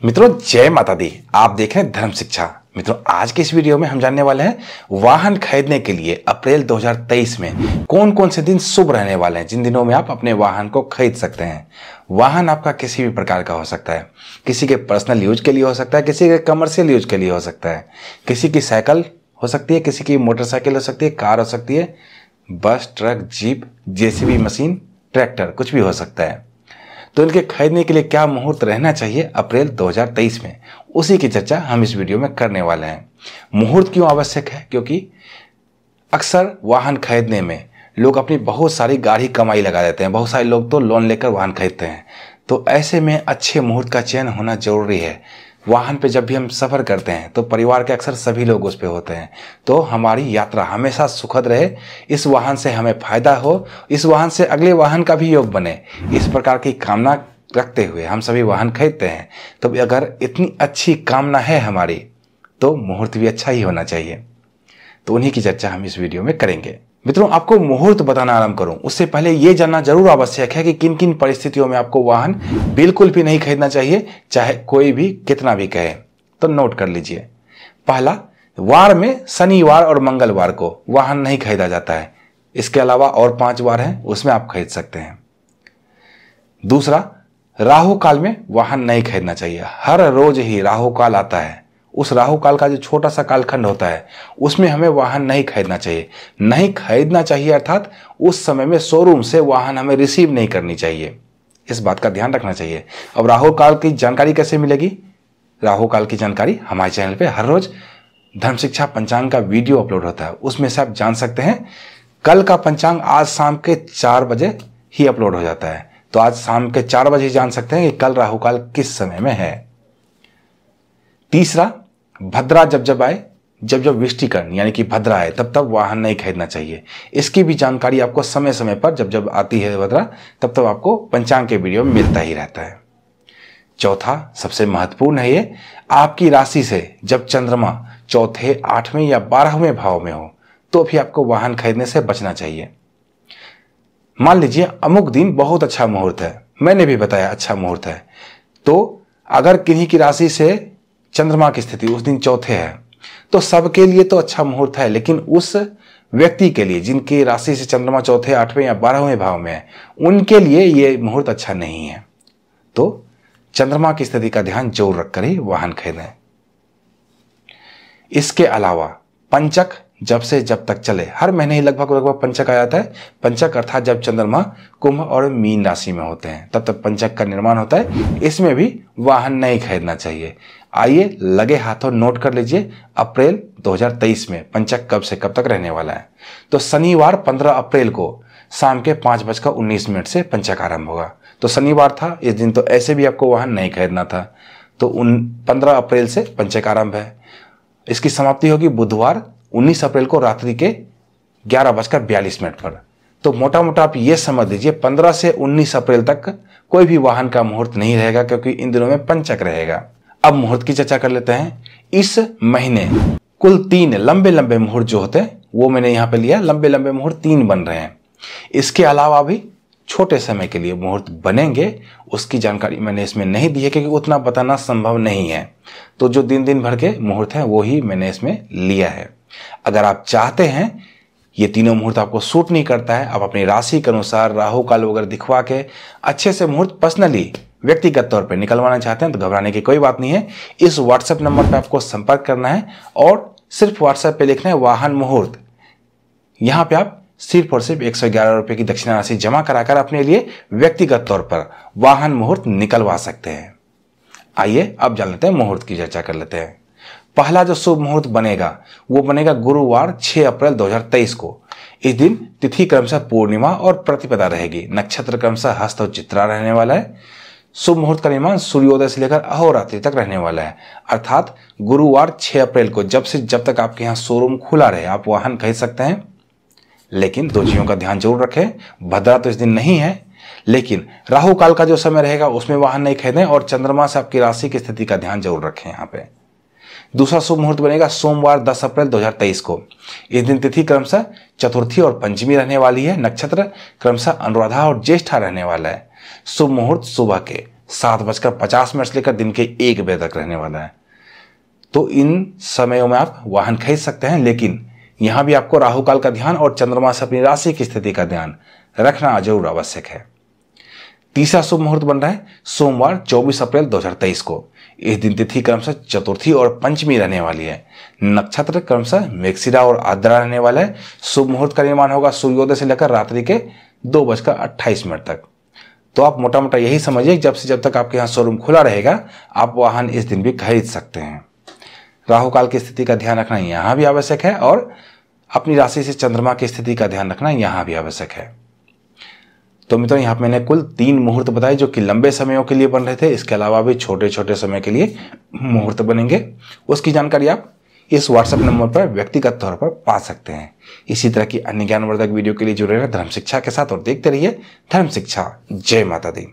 मित्रों जय माता दी। आप देख रहे हैं धर्म शिक्षा। मित्रों आज के इस वीडियो में हम जानने वाले हैं वाहन खरीदने के लिए अप्रैल 2023 में कौन कौन से दिन शुभ रहने वाले हैं, जिन दिनों में आप अपने वाहन को खरीद सकते हैं। वाहन आपका किसी भी प्रकार का हो सकता है, किसी के पर्सनल यूज के लिए हो सकता है, किसी के कमर्शियल यूज के लिए हो सकता है, किसी की साइकिल हो सकती है, किसी की मोटरसाइकिल हो सकती है, कार हो सकती है, बस, truck, jeep, JCB machine, tractor, कुछ भी हो सकता है। तो इनके खरीदने के लिए क्या मुहूर्त रहना चाहिए अप्रैल 2023 में, उसी की चर्चा हम इस वीडियो में करने वाले हैं। मुहूर्त क्यों आवश्यक है? क्योंकि अक्सर वाहन खरीदने में लोग अपनी बहुत सारी गाढ़ी कमाई लगा देते हैं। बहुत सारे लोग तो लोन लेकर वाहन खरीदते हैं। तो ऐसे में अच्छे मुहूर्त का चयन होना जरूरी है। वाहन पे जब भी हम सफ़र करते हैं तो परिवार के अक्सर सभी लोग उस पे होते हैं। तो हमारी यात्रा हमेशा सुखद रहे, इस वाहन से हमें फायदा हो, इस वाहन से अगले वाहन का भी योग बने, इस प्रकार की कामना रखते हुए हम सभी वाहन खरीदते हैं। तो अगर इतनी अच्छी कामना है हमारी तो मुहूर्त भी अच्छा ही होना चाहिए। तो उन्हीं की चर्चा हम इस वीडियो में करेंगे। मित्रों आपको मुहूर्त बताना आरंभ करूं उससे पहले यह जानना जरूर आवश्यक है कि किन किन परिस्थितियों में आपको वाहन बिल्कुल भी नहीं खरीदना चाहिए, चाहे कोई भी कितना भी कहे। तो नोट कर लीजिए। पहला, वार में शनिवार और मंगलवार को वाहन नहीं खरीदा जाता है। इसके अलावा और 5 वार हैं, उसमें आप खरीद सकते हैं। दूसरा, राहु काल में वाहन नहीं खरीदना चाहिए। हर रोज ही राहु काल आता है। उस राहु काल का जो छोटा सा कालखंड होता है उसमें हमें वाहन नहीं खरीदना चाहिए। नहीं खरीदना चाहिए अर्थात उस समय में शोरूम से वाहन हमें रिसीव नहीं करनी चाहिए। इस बात का ध्यान रखना चाहिए। अब राहु काल की जानकारी कैसे मिलेगी? राहु काल की जानकारी हमारे चैनल पे हर रोज धर्म शिक्षा पंचांग का वीडियो अपलोड होता है, उसमें से आप जान सकते हैं। कल का पंचांग आज शाम के 4 बजे ही अपलोड हो जाता है। तो आज शाम के 4 बजे जान सकते हैं कि कल राहु काल किस समय में है। तीसरा, भद्रा जब आए, जब वृष्टिकरण यानी कि भद्रा है तब वाहन नहीं खरीदना चाहिए। इसकी भी जानकारी आपको समय समय पर जब आती है भद्रा तब आपको पंचांग के वीडियो में मिलता ही रहता है। चौथा, सबसे महत्वपूर्ण है ये, आपकी राशि से जब चंद्रमा चौथे, 8वें या 12वें भाव में हो तो भी आपको वाहन खरीदने से बचना चाहिए। मान लीजिए अमुक दिन बहुत अच्छा मुहूर्त है, मैंने भी बताया अच्छा मुहूर्त है, तो अगर किन्हीं की राशि से चंद्रमा की स्थिति उस दिन चौथे है तो सबके लिए तो अच्छा मुहूर्त है, लेकिन उस व्यक्ति के लिए जिनकी राशि से चंद्रमा चौथे, 8वें या 12वें भाव में है, उनके लिए यह मुहूर्त अच्छा नहीं है। तो चंद्रमा की स्थिति का ध्यान जरूर रखकर ही वाहन खरीदें। इसके अलावा पंचक जब से जब तक चले, हर महीने ही लगभग पंचक आ जाता है। पंचक अर्थात जब चंद्रमा कुंभ और मीन राशि में होते हैं तब तक पंचक का निर्माण होता है। इसमें भी वाहन नहीं खरीदना चाहिए। आइए लगे हाथों नोट कर लीजिए अप्रैल 2023 में पंचक कब से कब तक रहने वाला है। तो शनिवार 15 अप्रैल को शाम के 5:19 से पंचक आरंभ होगा। तो शनिवार था इस दिन, तो ऐसे भी आपको वाहन नहीं खरीदना था। तो 15 अप्रैल से पंचक आरंभ है। इसकी समाप्ति होगी बुधवार 19 अप्रैल को रात्रि के 11:42 पर। तो मोटा मोटा आप ये समझ लीजिए 15 से 19 अप्रैल तक कोई भी वाहन का मुहूर्त नहीं रहेगा, क्योंकि इन दिनों में पंचक रहेगा। अब मुहूर्त की चर्चा कर लेते हैं। इस महीने कुल 3 लंबे मुहूर्त जो होते हैं वो मैंने यहाँ पे लिया। लंबे मुहूर्त 3 बन रहे हैं। इसके अलावा भी छोटे समय के लिए मुहूर्त बनेंगे, उसकी जानकारी मैंने इसमें नहीं दी है क्योंकि उतना बताना संभव नहीं है। तो जो दिन भर के मुहूर्त हैं वो ही मैंने इसमें लिया है। अगर आप चाहते हैं ये तीनों मुहूर्त आपको सूट नहीं करता है, आप अपनी राशि के अनुसार राहु काल वगैरह दिखवा के अच्छे से मुहूर्त पर्सनली व्यक्तिगत तौर पे निकलवाना चाहते हैं तो घबराने की कोई बात नहीं है। इस व्हाट्सएप नंबर पे आपको संपर्क करना है और सिर्फ व्हाट्सएप पे लिखना है वाहन मुहूर्त। यहां पे आप सिर्फ और सिर्फ 111 रुपए की दक्षिणा राशि जमा कराकर अपने लिए व्यक्तिगत तौर पर वाहन मुहूर्त निकलवा सकते हैं। आइए अब जान लेते हैं, मुहूर्त की चर्चा कर लेते हैं। पहला जो शुभ मुहूर्त बनेगा वो बनेगा गुरुवार 6 अप्रैल 2023 को। इस दिन तिथि क्रमशः पूर्णिमा और प्रतिपदा रहेगी। नक्षत्र क्रमशः हस्त और चित्रा रहने वाला है। शुभ मुहूर्त का निर्माण सूर्योदय से लेकर अहोरात्रि तक रहने वाला है। अर्थात गुरुवार 6 अप्रैल को जब से जब तक आपके यहाँ शोरूम खुला रहे आप वाहन खरीद सकते हैं। लेकिन 2 चीजों का ध्यान जरूर रखें। भद्रा तो इस दिन नहीं है, लेकिन राहु काल का जो समय रहेगा उसमें वाहन नहीं खरीदें और चंद्रमा से आपकी राशि की स्थिति का ध्यान जरूर रखें यहाँ पे। दूसरा शुभ मुहूर्त बनेगा सोमवार 10 अप्रैल 2023 को। इस दिन तिथि क्रमशः चतुर्थी और पंचमी रहने वाली है। नक्षत्र क्रमशः अनुराधा और ज्येष्ठा रहने वाला है। शुभ मुहूर्त सुबह के 7:50 से लेकर दिन के 1 बजे तक रहने वाला है। तो इन समयों में आप वाहन खरीद सकते हैं, लेकिन यहां भी आपको राहु काल का ध्यान और चंद्रमा से अपनी राशि की स्थिति का ध्यान रखना जरूर आवश्यक है। तीसरा शुभ मुहूर्त बन रहा है सोमवार 24 अप्रैल 2023 को। इस दिन तिथि क्रमशः चतुर्थी और पंचमी रहने वाली है। नक्षत्र क्रमशः मृगशिरा और आर्द्रा रहने वाला है। शुभ मुहूर्त का निर्माण होगा सूर्योदय से लेकर रात्रि के 2:28 तक। तो आप मोटा मोटा यही समझिए, जब से जब तक आपके यहाँ शोरूम खुला रहेगा आप वाहन इस दिन भी खरीद सकते हैं। राहु काल की स्थिति का ध्यान रखना यहाँ भी आवश्यक है और अपनी राशि से चंद्रमा की स्थिति का ध्यान रखना यहाँ भी आवश्यक है। तो मित्रों, यहाँ मैंने कुल 3 मुहूर्त बताए जो कि लंबे समयों के लिए बन रहे थे। इसके अलावा भी छोटे छोटे समय के लिए मुहूर्त बनेंगे। उसकी जानकारी आप इस व्हाट्सएप नंबर पर व्यक्तिगत तौर पर पा सकते हैं। इसी तरह की अन्य ज्ञानवर्धक वीडियो के लिए जुड़े रहे धर्म शिक्षा के साथ और देखते रहिए धर्म शिक्षा। जय माता दी।